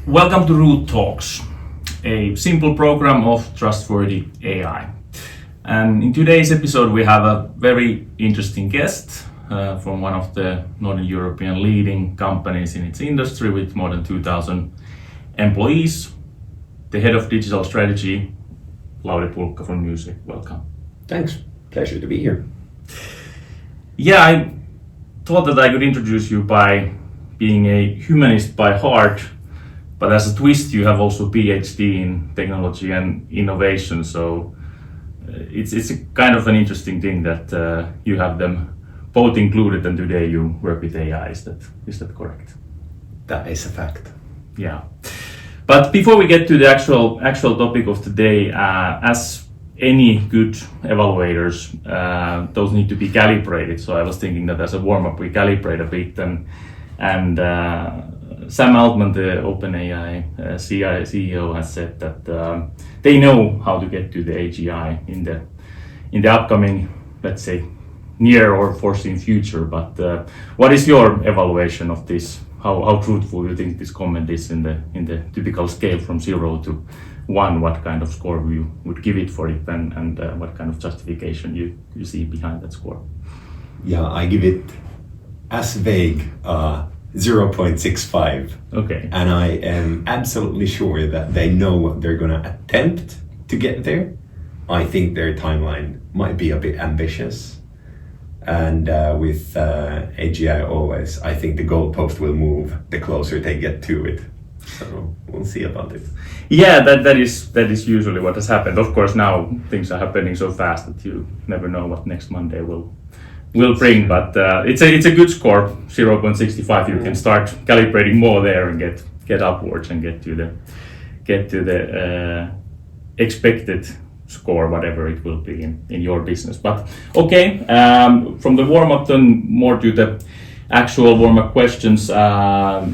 Welcome to Root Talks, a simple program of trustworthy AI. And in today's episode, we have a very interesting guest from one of the Northern European leading companies in its industry with more than 2,000 employees, the head of digital strategy, Lauri Pulkka from Newsec. Welcome. Thanks. Pleasure to be here. Yeah, I thought that I could introduce you by being a humanist by heart, but as a twist, you have also a PhD in technology and innovation. So it's a kind of an interesting thing that you have them both included, and today you work with AI. Is that correct? That is a fact. Yeah. But before we get to the actual topic of today, as any good evaluators, those need to be calibrated. So I was thinking that as a warm-up, we calibrate a bit, and Sam Altman, the OpenAI CEO, has said that they know how to get to the AGI in the upcoming, let's say, near or foreseen future. But what is your evaluation of this? How truthful do you think this comment is in the typical scale from 0 to 1? What kind of score you would give it for it, and what kind of justification you see behind that score? Yeah, I give it as vague 0.65. Okay. And I am absolutely sure that they know what they're going to attempt to get there. I think their timeline might be a bit ambitious. And with AGI always, I think the goalpost will move the closer they get to it. So we'll see about it. Yeah, that is usually what has happened. Of course, now things are happening so fast that you never know what next Monday will bring. But it's a good score, 0.65. You can start calibrating more there and get upwards and get to the expected score, whatever it will be in your business. But okay, from the warm-up then more to the actual warm-up questions. How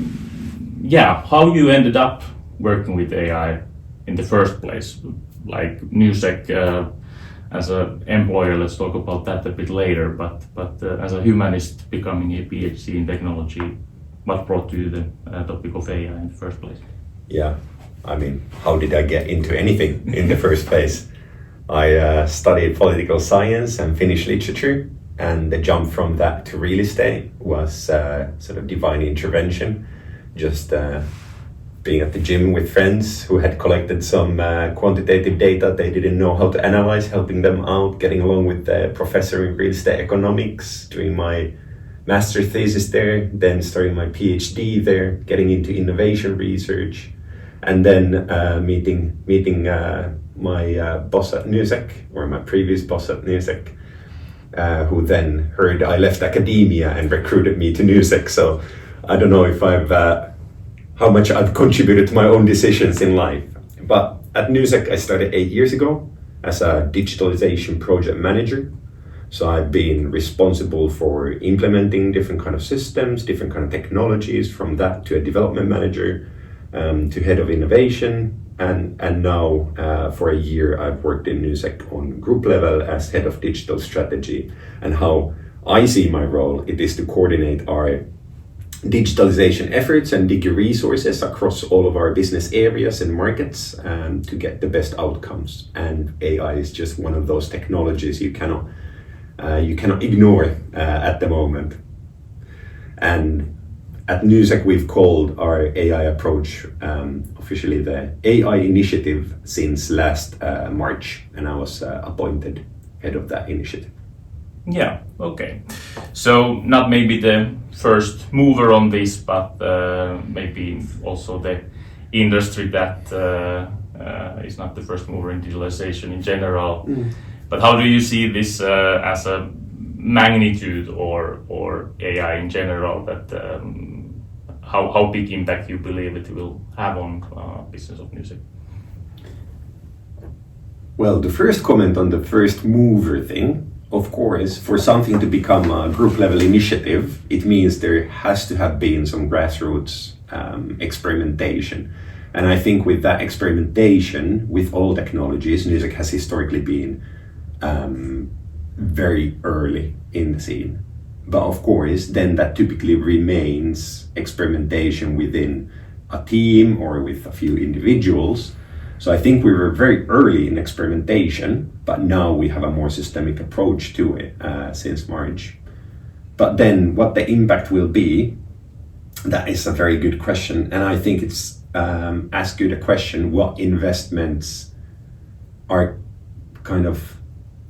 you ended up working with AI in the first place, like Newsec as an employer. Let's talk about that a bit later. But as a humanist becoming a PhD in technology, what brought you to the topic of AI in the first place? Yeah, I mean, how did I get into anything in the first place? I studied political science and Finnish literature, and the jump from that to real estate was sort of divine intervention. Just being at the gym with friends who had collected some quantitative data they didn't know how to analyze, helping them out, getting along with the professor in real estate economics, doing my master's thesis there, then starting my PhD there, getting into innovation research, and then meeting my boss at Newsec, or my previous boss at Newsec, who then heard I left academia and recruited me to Newsec. So I don't know if how much I've contributed to my own decisions in life. But at Newsec, I started 8 years ago as a digitalization project manager. So I've been responsible for implementing different kind of systems, different kind of technologies, from that to a development manager, to head of innovation. And now for a year, I've worked in Newsec on group level as head of digital strategy. And how I see my role, it is to coordinate our digitalization efforts and dig resources across all of our business areas and markets to get the best outcomes. And AI is just one of those technologies you cannot ignore at the moment. And at Newsec, we've called our AI approach officially the AI initiative since last March, and I was appointed head of that initiative. Yeah, okay. So not maybe the first mover on this, but maybe also the industry that is not the first mover in digitalization in general. But how do you see this as a magnitude or AI in general, that how big impact you believe it will have on business of Newsec? Well, the first comment on the first mover thing, of course, for something to become a group level initiative, it means there has to have been some grassroots experimentation. And I think with that experimentation, with all technologies, Newsec has historically been very early in the scene. But of course, then that typically remains experimentation within a team or with a few individuals. So I think we were very early in experimentation, but now we have a more systemic approach to it since March. But then what the impact will be, that is a very good question. And I think it's as good a question, what investments are kind of,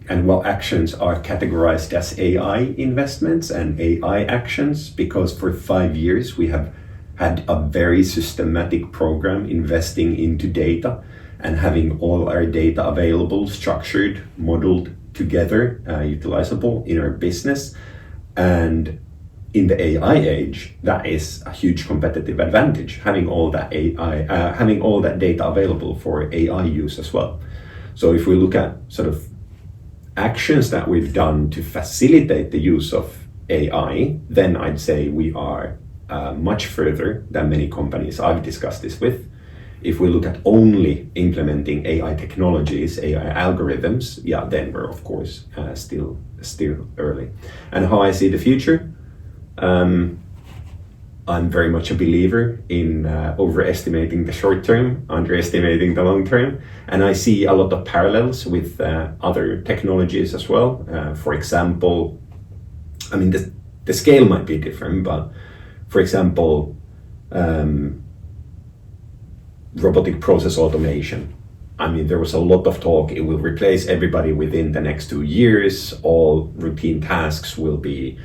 and what actions are categorized as AI investments and AI actions, because for 5 years we have had a very systematic program investing into data and having all our data available, structured, modeled together, utilizable in our business. And in the AI age, that is a huge competitive advantage, having all that having all that data available for AI use as well. So if we look at sort of actions that we've done to facilitate the use of AI, then I'd say we are much further than many companies I've discussed this with. If we look at only implementing AI technologies, AI algorithms, yeah, then we're of course still early. And how I see the future, I'm very much a believer in overestimating the short term, underestimating the long term, and I see a lot of parallels with other technologies as well. For example, I mean the scale might be different, but for example, robotic process automation. I mean, there was a lot of talk, it will replace everybody within the next 2 years, all routine tasks will be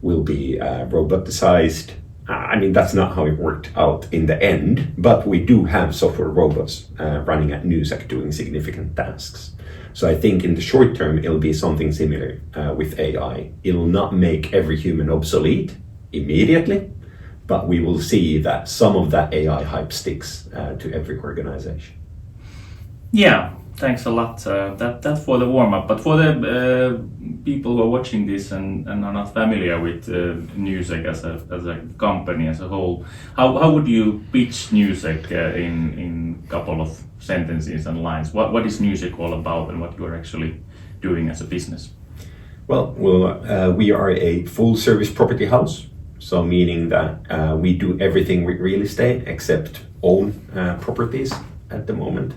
roboticized. I mean, that's not how it worked out in the end, but we do have software robots running at Newsec doing significant tasks. So I think in the short term, it'll be something similar with AI. It'll not make every human obsolete immediately, but we will see that some of that AI hype sticks to every organization. Yeah, thanks a lot. That for the warm-up. But for the people who are watching this and are not familiar with Newsec as a company as a whole, how would you pitch Newsec in a couple of sentences and lines? What is Newsec all about and what you are actually doing as a business? Well, we are a full-service property house. So meaning that we do everything with real estate except own properties at the moment.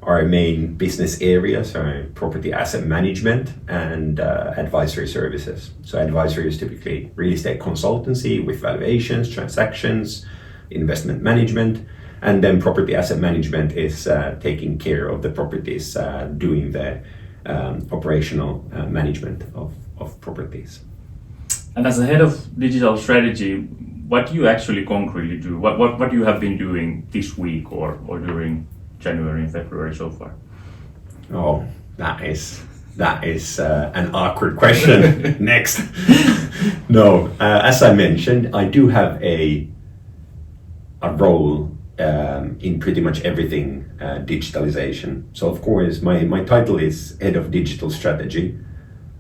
Our main business areas are property asset management and advisory services. So advisory is typically real estate consultancy with valuations, transactions, investment management, and then property asset management is taking care of the properties, doing the operational management of properties. And as a head of digital strategy, what do you actually concretely do? What you have been doing this week or during January and February so far? Oh, that is an awkward question. Next. No, as I mentioned, I do have a role in pretty much everything digitalization. So of course, my title is Head of Digital Strategy.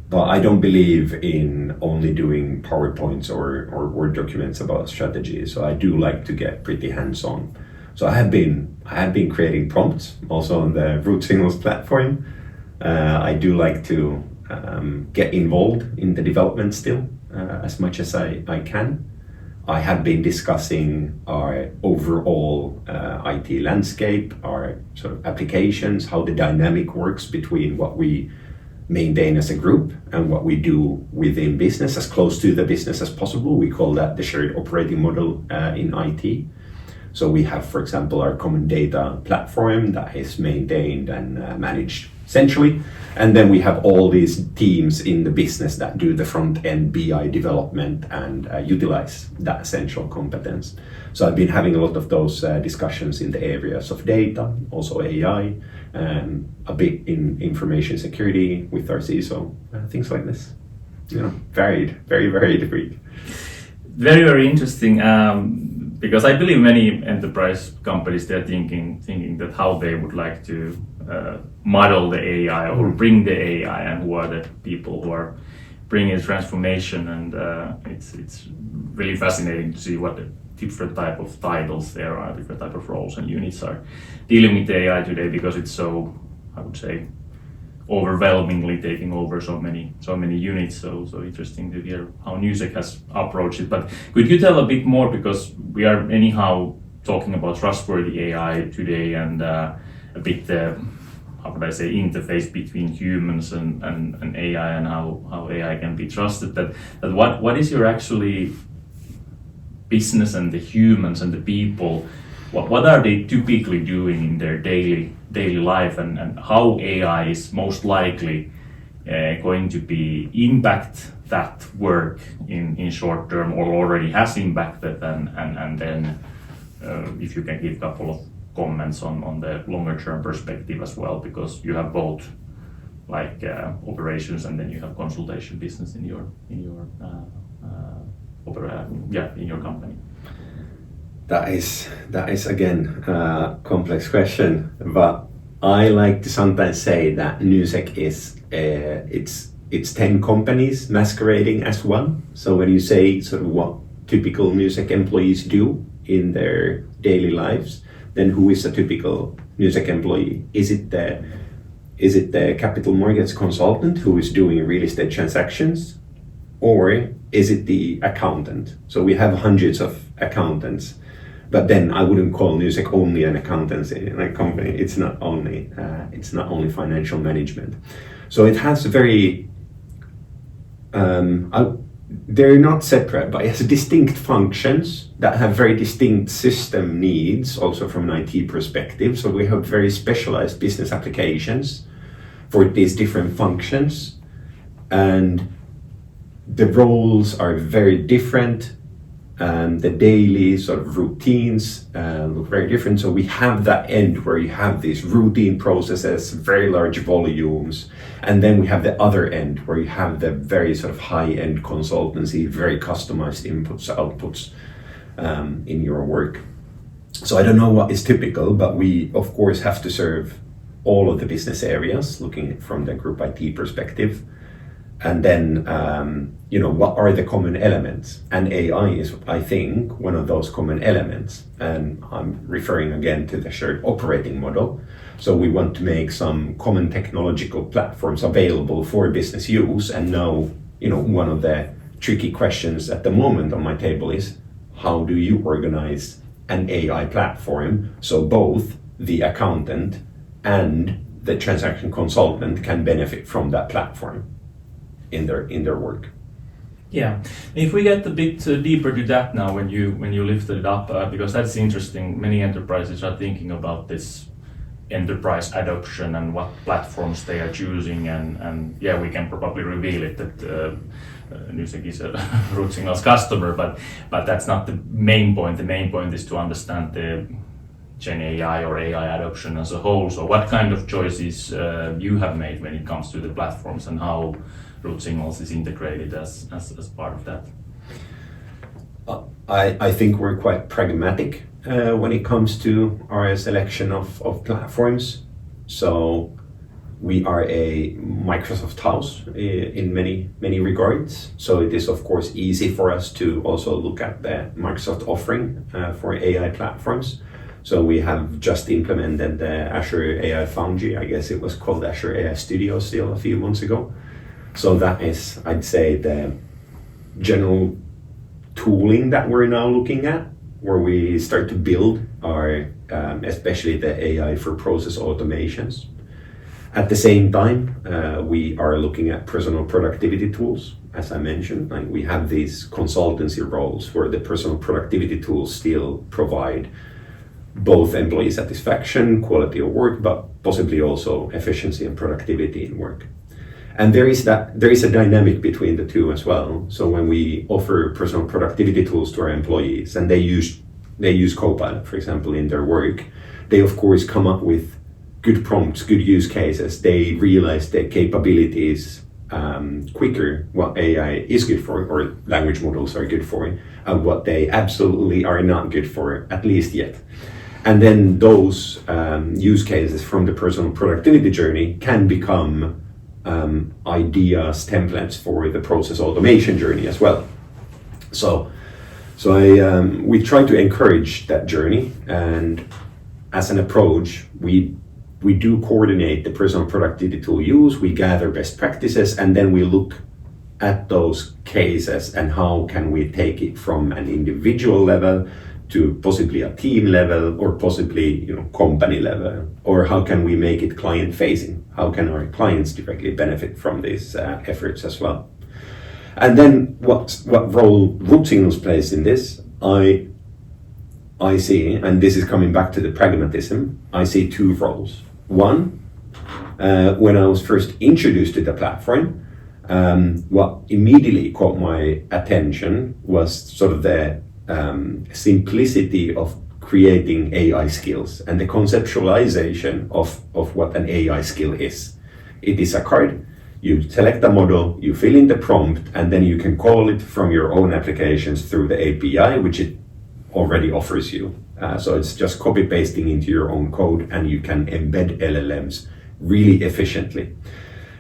But I don't believe in only doing PowerPoints or Word documents about strategy. So I do like to get pretty hands-on. So I have been creating prompts also on the Root Signals platform. I do like to get involved in the development still as much as I can. I have been discussing our overall IT landscape, our sort of applications, how the dynamic works between what we maintain as a group and what we do within business, as close to the business as possible. We call that the shared operating model in IT. So we have, for example, our common data platform that is maintained and managed centrally. And then we have all these teams in the business that do the front-end BI development and utilize that essential competence. So I've been having a lot of those discussions in the areas of data, also AI, a bit in information security with our CISO, things like this. You know, very varied week. Very, very interesting. Because I believe many enterprise companies, they're thinking that how they would like to model the AI or bring the AI, and who are the people who are bringing transformation. And it's really fascinating to see what the different type of titles there are, different type of roles and units are dealing with the AI today, because it's so, I would say, overwhelmingly taking over so many units. So interesting to hear how Newsec has approached it. But could you tell a bit more, because we are anyhow talking about trustworthy AI today and a bit how would I say, interface between humans and AI and how AI can be trusted. That what is your actually business and the humans and the people, what are they typically doing in their daily life, and how AI is most likely going to be impact that work in short term, or already has impacted, and then if you can give a couple of comments on the longer term perspective as well, because you have both like operations and then you have consultation business in your in your company. That is again a complex question, but I like to sometimes say that Newsec is it's 10 companies masquerading as one. So when you say sort of what typical Newsec employees do in their daily lives, then who is a typical Newsec employee? Is it the capital markets consultant who is doing real estate transactions, or is it the accountant? So we have hundreds of accountants, but then I wouldn't call Newsec only an accountancy company. It's not only financial management. So it has very they're not separate, but it has distinct functions that have very distinct system needs, also from an IT perspective. So we have very specialized business applications for these different functions, and the roles are very different. The daily sort of routines look very different. So we have that end where you have these routine processes, very large volumes, and then we have the other end where you have the very sort of high-end consultancy, very customized inputs, outputs in your work. So I don't know what is typical, but we of course have to serve all of the business areas, looking from the group IT perspective. And then, what are the common elements? And AI is, I think, one of those common elements. And I'm referring again to the shared operating model. So we want to make some common technological platforms available for business use. And now, one of the tricky questions at the moment on my table is, how do you organize an AI platform so both the accountant and the transaction consultant can benefit from that platform in their work? Yeah, if we get a bit deeper to that now, when you lifted it up, because that's interesting. Many enterprises are thinking about this enterprise adoption and what platforms they are choosing, and yeah, we can probably reveal it that Newsec is a root signals customer, but that's not the main point. The main point is to understand the Gen AI or AI adoption as a whole. So what kind of choices you have made when it comes to the platforms, and how root signals is integrated as part of that? I think we're quite pragmatic when it comes to our selection of platforms. So we are a Microsoft house in many regards. So it is of course easy for us to also look at the Microsoft offering for AI platforms. So we have just implemented the Azure AI Foundry. I guess it was called Azure AI Studio still a few months ago. So that is, I'd say, the general tooling that we're now looking at, where we start to build our, especially the AI for process automations. At the same time, we are looking at personal productivity tools. As I mentioned, like we have these consultancy roles where the personal productivity tools still provide both employee satisfaction, quality of work, but possibly also efficiency and productivity in work. And there is a dynamic between the two as well. So when we offer personal productivity tools to our employees and they use Copilot, for example, in their work, they of course come up with good prompts, good use cases. They realize their capabilities quicker, what AI is good for, or language models are good for, and what they absolutely are not good for, at least yet. And then those use cases from the personal productivity journey can become ideas, templates for the process automation journey as well. So we try to encourage that journey, and as an approach, we do coordinate the personal productivity tool use, we gather best practices, and then we look at those cases and how can we take it from an individual level to possibly a team level or possibly company level, or how can we make it client facing? How can our clients directly benefit from these efforts as well? And then what role root signals plays in this? I see, and this is coming back to the pragmatism, I see two roles. One, when I was first introduced to the platform, what immediately caught my attention was sort of the simplicity of creating AI skills and the conceptualization of what an AI skill is. It is a card, you select a model, you fill in the prompt, and then you can call it from your own applications through the API, which it already offers you. So it's just copy pasting into your own code, and you can embed LLMs really efficiently.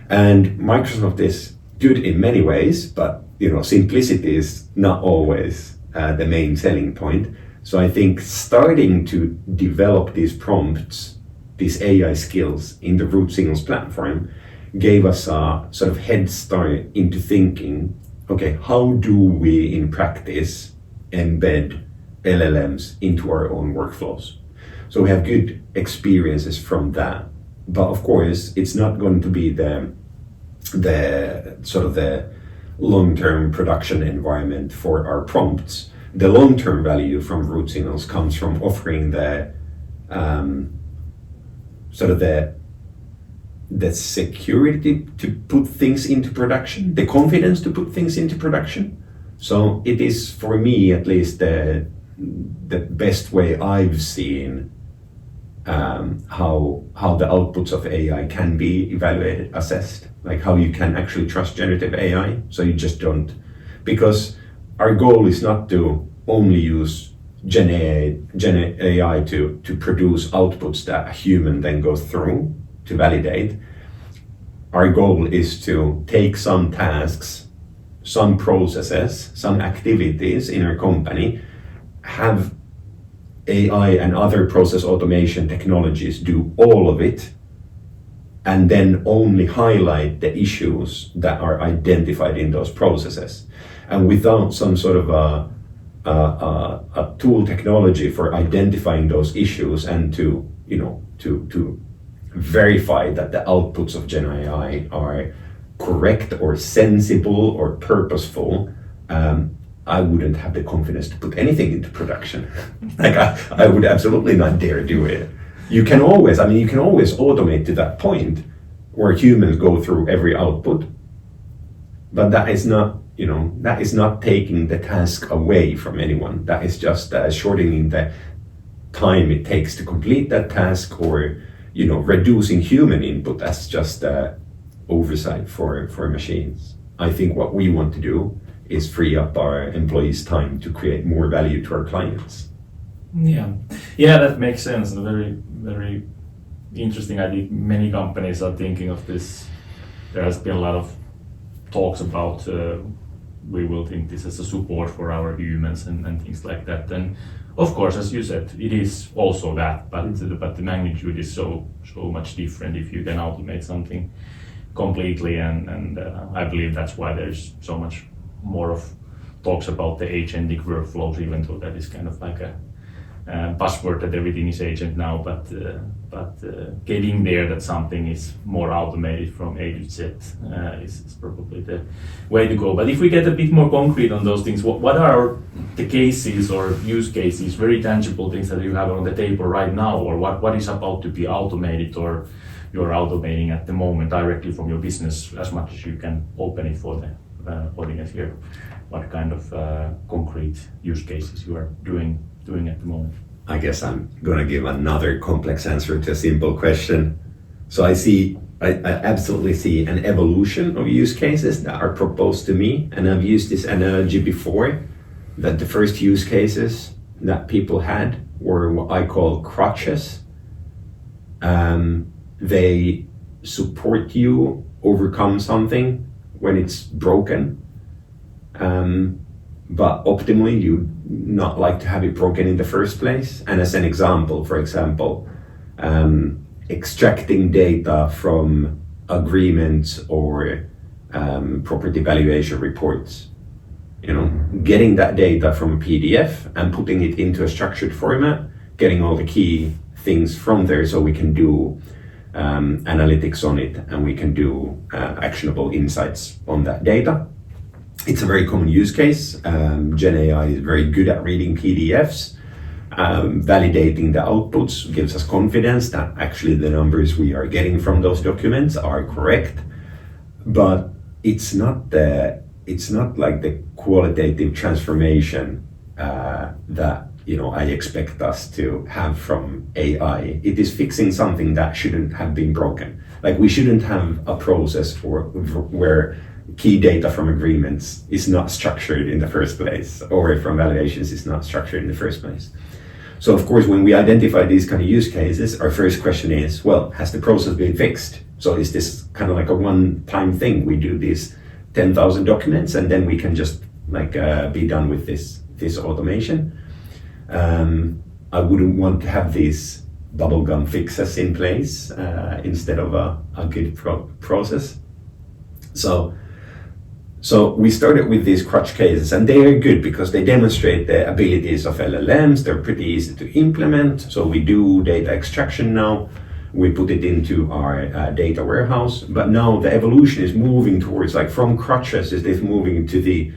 And Microsoft is good in many ways, but simplicity is not always the main selling point. So I think starting to develop these prompts, these AI skills in the Root Signals platform gave us a sort of head start into thinking, okay, how do we in practice embed LLMs into our own workflows? So we have good experiences from that. But of course, it's not going to be the sort of the long-term production environment for our prompts. The long-term value from Root Signals comes from offering the sort of the security to put things into production, the confidence to put things into production. So it is, for me at least, the best way I've seen how the outputs of AI can be evaluated, assessed, like how you can actually trust generative AI. So you just don't, because our goal is not to only use Gen AI to produce outputs that a human then goes through to validate. Our goal is to take some tasks, some processes, some activities in our company, have AI and other process automation technologies do all of it, and then only highlight the issues that are identified in those processes. And without some sort of a tool technology for identifying those issues and to verify that the outputs of Gen AI are correct or sensible or purposeful, I wouldn't have the confidence to put anything into production. Like I would absolutely not dare do it. You can always automate to that point where humans go through every output, but that is not taking the task away from anyone. That is just shortening the time it takes to complete that task, or reducing human input as just oversight for machines. I think what we want to do is free up our employees' time to create more value to our clients. Yeah, that makes sense. A very, very interesting idea. Many companies are thinking of this. There has been a lot of talks about we will think this as a support for our humans and things like that. And of course, as you said, it is also that, but the magnitude is so much different if you can automate something completely. And I believe that's why there's so much more of talks about the agentic workflows, even though that is kind of like a buzzword that everything is agent now, but getting there that something is more automated from A to Z is probably the way to go. But if we get a bit more concrete on those things, what are the cases or use cases, very tangible things that you have on the table right now, or what is about to be automated, or you're automating at the moment directly from your business, as much as you can open it for the audience here? What kind of concrete use cases you are doing at the moment? I guess I'm going to give another complex answer to a simple question. So I absolutely see an evolution of use cases that are proposed to me, and I've used this analogy before, that the first use cases that people had were what I call crutches. They support you overcome something when it's broken, but optimally you'd not like to have it broken in the first place. And as an example, for example, extracting data from agreements or property valuation reports. getting that data from a PDF and putting it into a structured format, getting all the key things from there so we can do analytics on it and we can do actionable insights on that data. It's a very common use case. Gen AI is very good at reading PDFs. Validating the outputs gives us confidence that actually the numbers we are getting from those documents are correct, but it's not like the qualitative transformation that I expect us to have from AI. It is fixing something that shouldn't have been broken. Like we shouldn't have a process for where key data from agreements is not structured in the first place, or from validations is not structured in the first place. So of course, when we identify these kind of use cases, our first question is, well, has the process been fixed? So is this kind of like a one-time thing? We do these 10,000 documents and then we can just be done with this automation. I wouldn't want to have these bubblegum fixes in place instead of a good process. So we started with these crutch cases, and they are good because they demonstrate the abilities of LLMs. They're pretty easy to implement. So we do data extraction now. We put it into our data warehouse, but now the evolution is moving towards, from crutches, is moving to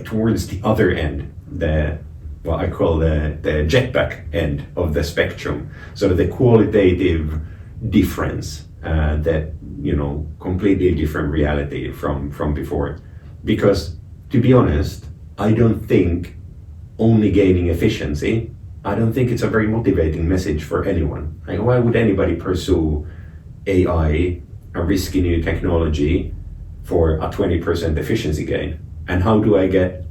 towards the other end, what I call the jetpack end of the spectrum. So the qualitative difference, that completely different reality from before. Because to be honest, I don't think only gaining efficiency, I don't think it's a very motivating message for anyone. Why would anybody pursue AI, a risky new technology, for a 20% efficiency gain? And how do I get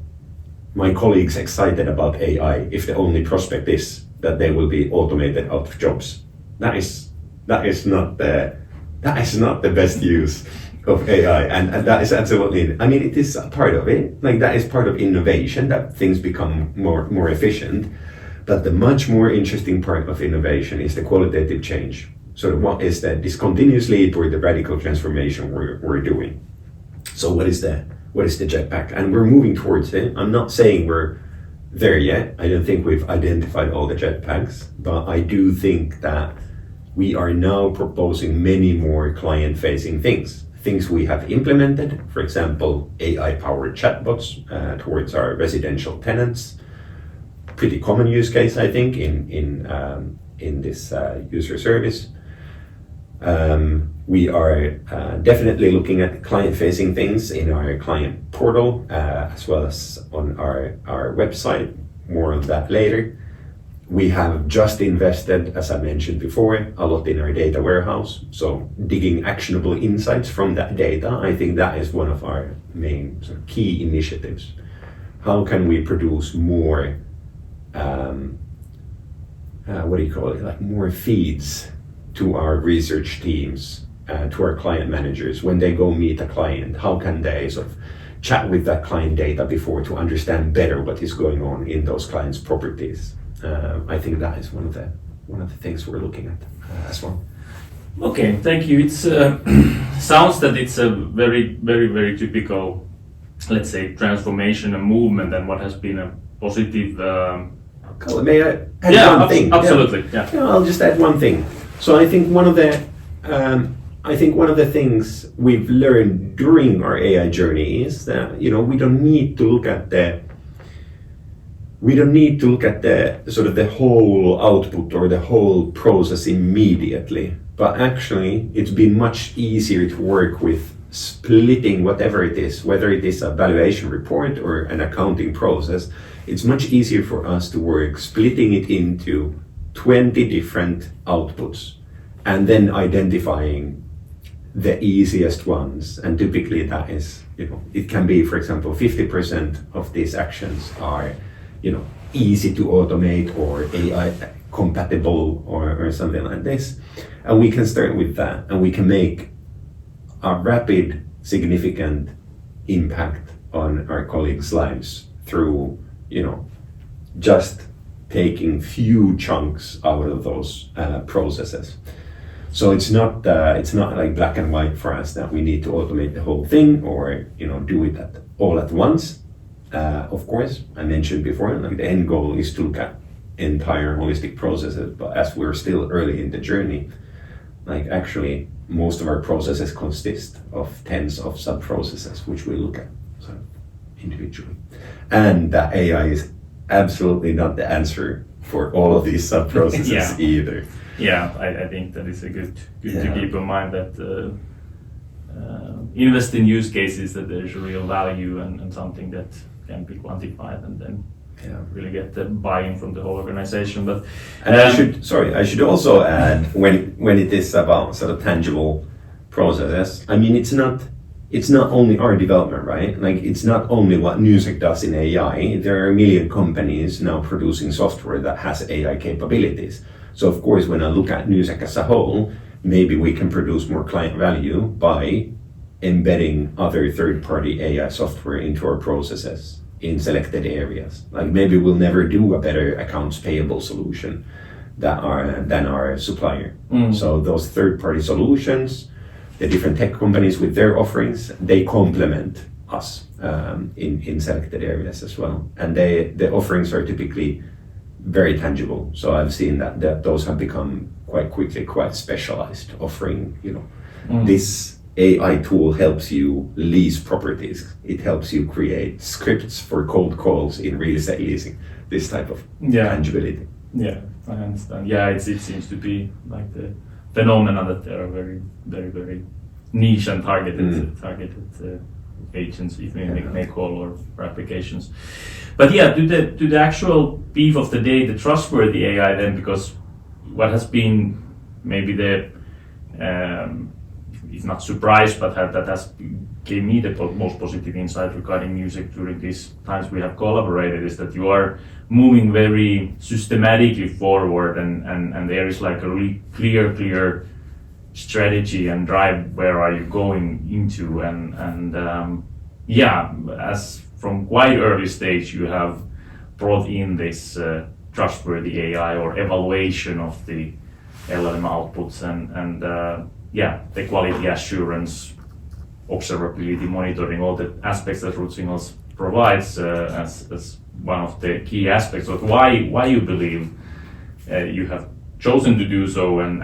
my colleagues excited about AI if the only prospect is that they will be automated out of jobs? That is not the best use of AI, and that is absolutely, it is a part of it. That is part of innovation, that things become more efficient. But the much more interesting part of innovation is the qualitative change. So what is this continuous leap or the radical transformation we're doing? So what is the jetpack? And we're moving towards it. I'm not saying we're there yet. I don't think we've identified all the jetpacks, but I do think that we are now proposing many more client-facing things we have implemented. For example, AI-powered chatbots towards our residential tenants. Pretty common use case, I think, in this user service. We are definitely looking at client-facing things in our client portal, as well as on our website. More on that later. We have just invested, as I mentioned before, a lot in our data warehouse. So digging actionable insights from that data, I think that is one of our main key initiatives. How can we produce more, more feeds to our research teams, to our client managers when they go meet a client? How can they chat with that client data before to understand better what is going on in those clients' properties? I think that is one of the things we're looking at as well. Okay, thank you. It's sounds that it's a very, very, very typical, let's say, transformation and movement, and what has been a positive. May I add one thing? Absolutely. Yeah. I'll just add one thing. So I think one of the things we've learned during our AI journey is that we don't need to look at the the whole output or the whole process immediately, but actually it's been much easier to work with splitting whatever it is, whether it is a valuation report or an accounting process. It's much easier for us to work splitting it into 20 different outputs and then identifying the easiest ones. And typically that is, it can be, for example, 50% of these actions are easy to automate or AI compatible or something like this. And we can start with that, and we can make a rapid, significant impact on our colleagues' lives through, just taking few chunks out of those processes. So it's not like black and white for us that we need to automate the whole thing or do it all at once. Of course, I mentioned before, like the end goal is to look at entire holistic processes, but as we're still early in the journey, like actually most of our processes consist of tens of sub-processes, which we look at sort of individually. And that AI is absolutely not the answer for all of these sub-processes either. Yeah, I think that is a good to keep in mind that invest in use cases that there's a real value and something that can be quantified and then really get the buy-in from the whole organization. But and I should also add when it is about sort of tangible processes, I mean it's not only our development, right? Like it's not only what Newsec does in AI. There are a million companies now producing software that has AI capabilities. So of course, when I look at Newsec as a whole, maybe we can produce more client value by embedding other third-party AI software into our processes in selected areas. Like maybe we'll never do a better accounts payable solution than our supplier. So those third-party solutions, the different tech companies with their offerings, they complement us in selected areas as well. And the offerings are typically very tangible. So I've seen that those have become quite quickly quite specialized, offering, this AI tool helps you lease properties. It helps you create scripts for cold calls in real estate leasing, this type of tangibility. Yeah, I understand. Yeah, it seems to be like the phenomena that there are very, very, very niche and targeted agents, if you may call, or applications. But to the actual beef of the day, the trustworthy AI then, because what has been maybe the if not surprise, but that has gave me the most positive insight regarding Newsec during these times we have collaborated is that you are moving very systematically forward and there is like a really clear strategy and drive where are you going into and as from quite early stage you have brought in this trustworthy AI or evaluation of the LLM outputs and the quality assurance, observability, monitoring, all the aspects that Root Signals provides as one of the key aspects of why you believe you have chosen to do so and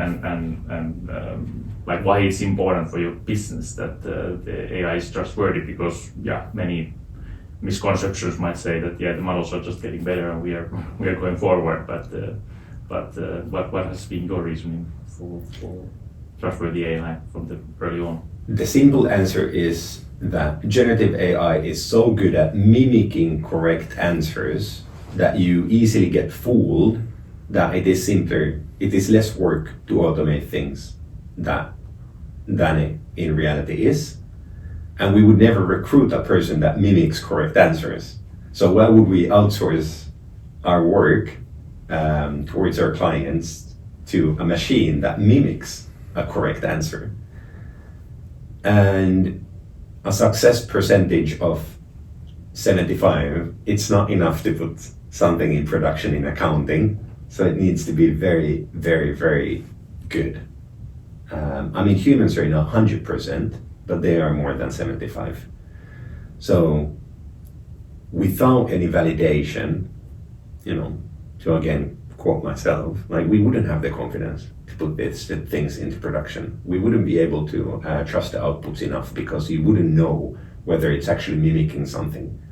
like why it's important for your business that the AI is trustworthy, because many misconceptions might say that the models are just getting better and we are going forward, but what has been your reasoning for trustworthy AI from the early on? The simple answer is that generative AI is so good at mimicking correct answers that you easily get fooled that it is less work to automate things than it in reality is. And we would never recruit a person that mimics correct answers. So why would we outsource our work towards our clients to a machine that mimics a correct answer? And a success percentage of 75, it's not enough to put something in production in accounting. So it needs to be very, very, very good. I mean, humans are not 100%, but they are more than 75. So without any validation, to again quote myself, like we wouldn't have the confidence to put these things into production. We wouldn't be able to trust the outputs enough because you wouldn't know whether it's actually mimicking something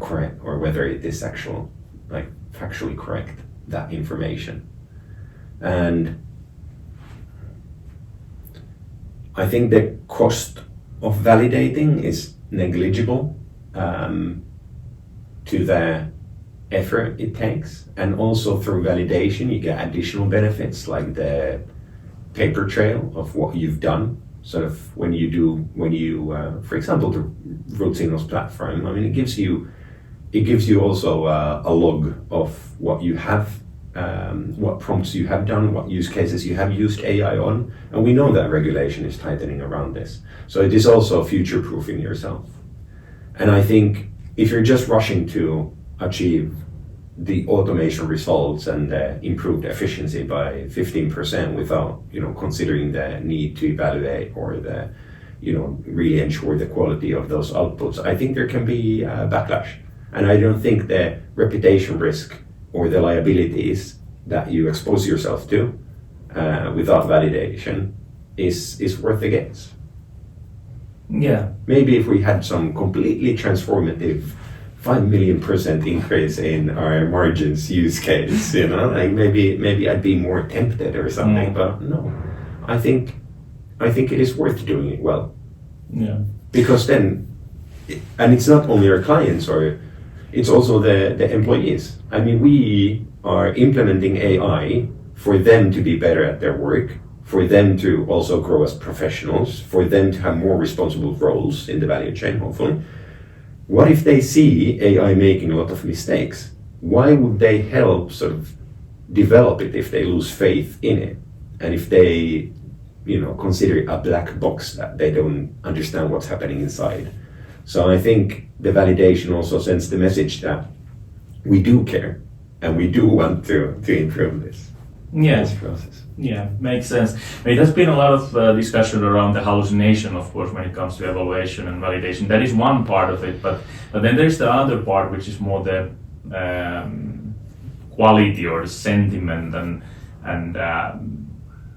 correct or whether it is factually correct, that information. And I think the cost of validating is negligible to the effort it takes, and also through validation you get additional benefits like the paper trail of what you've done. Sort of when you for example the Root Signals platform, I mean it gives you also a log of what you have, what prompts you have done, what use cases you have used AI on, and we know that regulation is tightening around this. So it is also future-proofing yourself. And I think if you're just rushing to achieve the automation results and improved efficiency by 15% without considering the need to evaluate or the really ensure the quality of those outputs, I think there can be backlash. And I don't think the reputation risk or the liabilities that you expose yourself to without validation is worth the gains. Yeah. Maybe if we had some completely transformative 5 million% increase in our margins use case, like maybe I'd be more tempted or something, but no, I think it is worth doing it well. Yeah. Because then, and it's not only our clients, or it's also the employees. I mean, we are implementing AI for them to be better at their work, for them to also grow as professionals, for them to have more responsible roles in the value chain, hopefully. What if they see AI making a lot of mistakes? Why would they help sort of develop it if they lose faith in it? And if they, consider it a black box that they don't understand what's happening inside? So I think the validation also sends the message that we do care and we do want to improve this process. Yeah, makes sense. It has been a lot of discussion around the hallucination, of course, when it comes to evaluation and validation. That is one part of it, but then there's the other part, which is more the quality or the sentiment and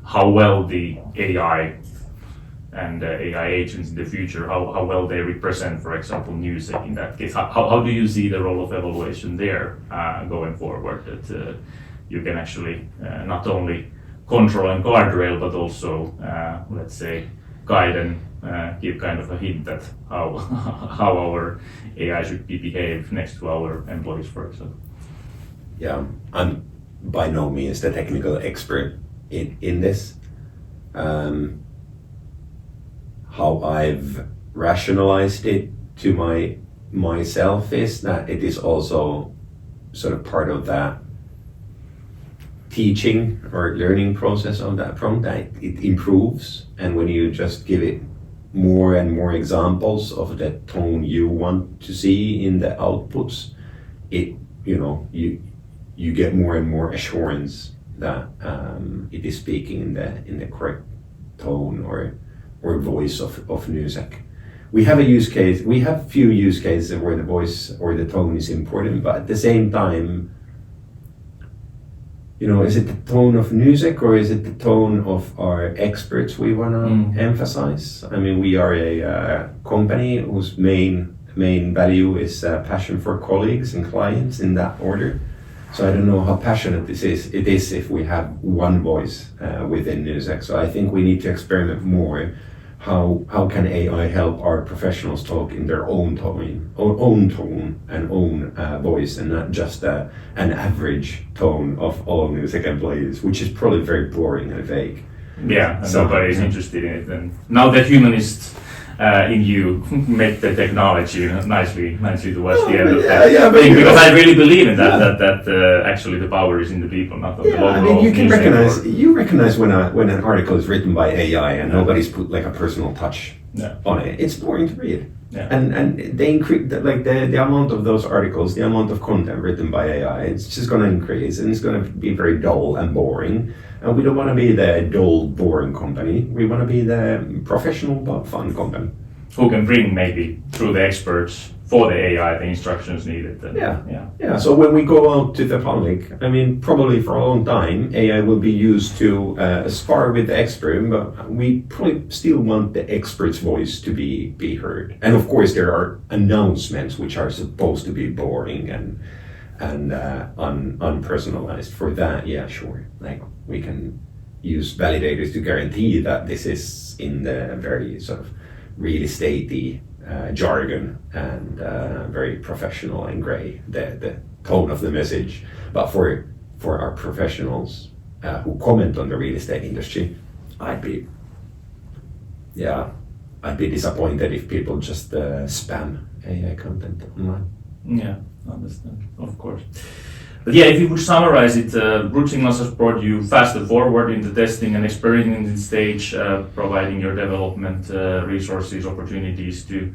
how well the AI and AI agents in the future, how well they represent, for example, Newsec in that case. How do you see the role of evaluation there going forward? That you can actually not only control and guardrail, but also, let's say, guide and give kind of a hint at how our AI should behave next to our employees, for example. Yeah, I'm by no means the technical expert in this. How I've rationalized it to myself is that it is also sort of part of that teaching or learning process of that prompt, that it improves, and when you just give it more and more examples of the tone you want to see in the outputs, it you get more and more assurance that it is speaking in the correct tone or voice of Newsec. We have few use cases where the voice or the tone is important, but at the same time, is it the tone of Newsec or is it the tone of our experts we want to emphasize? I mean, we are a company whose main value is passion for colleagues and clients, in that order. So I don't know how passionate it is if we have one voice within Newsec. So I think we need to experiment more. How can AI help our professionals talk in their own tone and own voice, and not just an average tone of all Newsec employees, which is probably very boring and vague. Yeah, and nobody is interested in it. And now the humanist in you met the technology nicely towards the end of that thing, because I really believe in that actually the power is in the people, not on the logo. I mean, you recognize when an article is written by AI and nobody's put like a personal touch on it. It's boring to read. Yeah. And they increase the amount of those articles, the amount of content written by AI, it's just going to increase, and it's going to be very dull and boring. And we don't want to be the dull, boring company. We want to be the professional but fun company. Who can bring maybe through the experts for the AI the instructions needed. Yeah. So when we go out to the public, I mean, probably for a long time, AI will be used to spar with the expert, but we probably still want the expert's voice to be heard. And of course, there are announcements which are supposed to be boring and unpersonalized. For that, yeah, sure. Like, we can use validators to guarantee that this is in the very sort of real estate-y jargon and very professional and gray, the tone of the message. But for our professionals who comment on the real estate industry, I'd be disappointed if people just spam AI content online. Yeah, I understand, of course. But yeah, if you would summarize it, Root Signals has brought you faster forward in the testing and experimenting stage, providing your development resources, opportunities to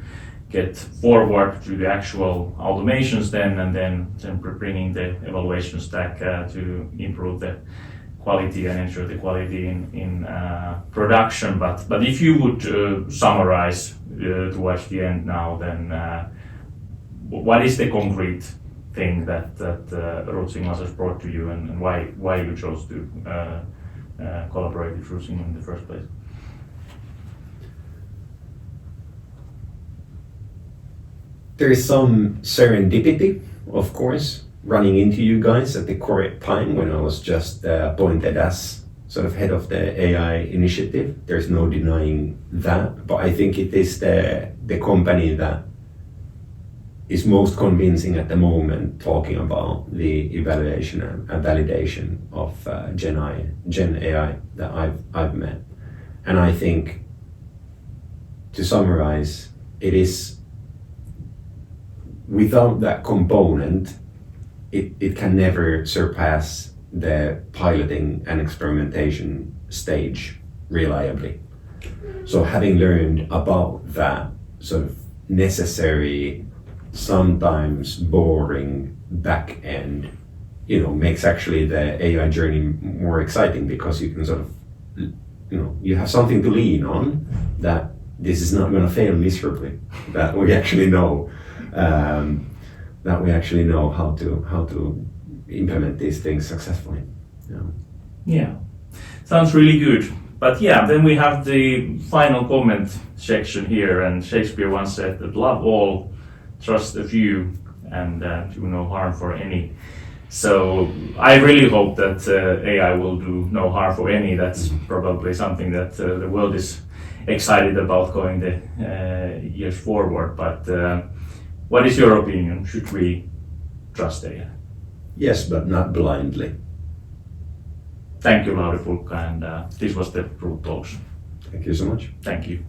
get forward to the actual automations then, and then bringing the evaluation stack to improve the quality and ensure the quality in production. But if you would summarize towards the end now, then what is the concrete thing that Ruotsin has brought to you, and why you chose to collaborate with Ruotsin in the first place? There is some serendipity, of course, running into you guys at the correct time when I was just appointed as sort of head of the AI initiative. There's no denying that, but I think it is the company that is most convincing at the moment, talking about the evaluation and validation of Gen AI that I've met. And I think, to summarize, it is without that component, it can never surpass the piloting and experimentation stage reliably. So having learned about that sort of necessary, sometimes boring back end, makes actually the AI journey more exciting, because you can sort of, you have something to lean on, that this is not going to fail miserably, that we actually know. How to implement these things successfully. Yeah, sounds really good. But yeah, then we have the final comment section here, and Shakespeare once said that love all, trust a few, and do no harm for any. So I really hope that AI will do no harm for any. That's probably something that the world is excited about going the years forward. But what is your opinion? Should we trust AI? Yes, but not blindly. Thank you, Lauri, Pulkka, and this was the Root Talks. Thank you so much. Thank you.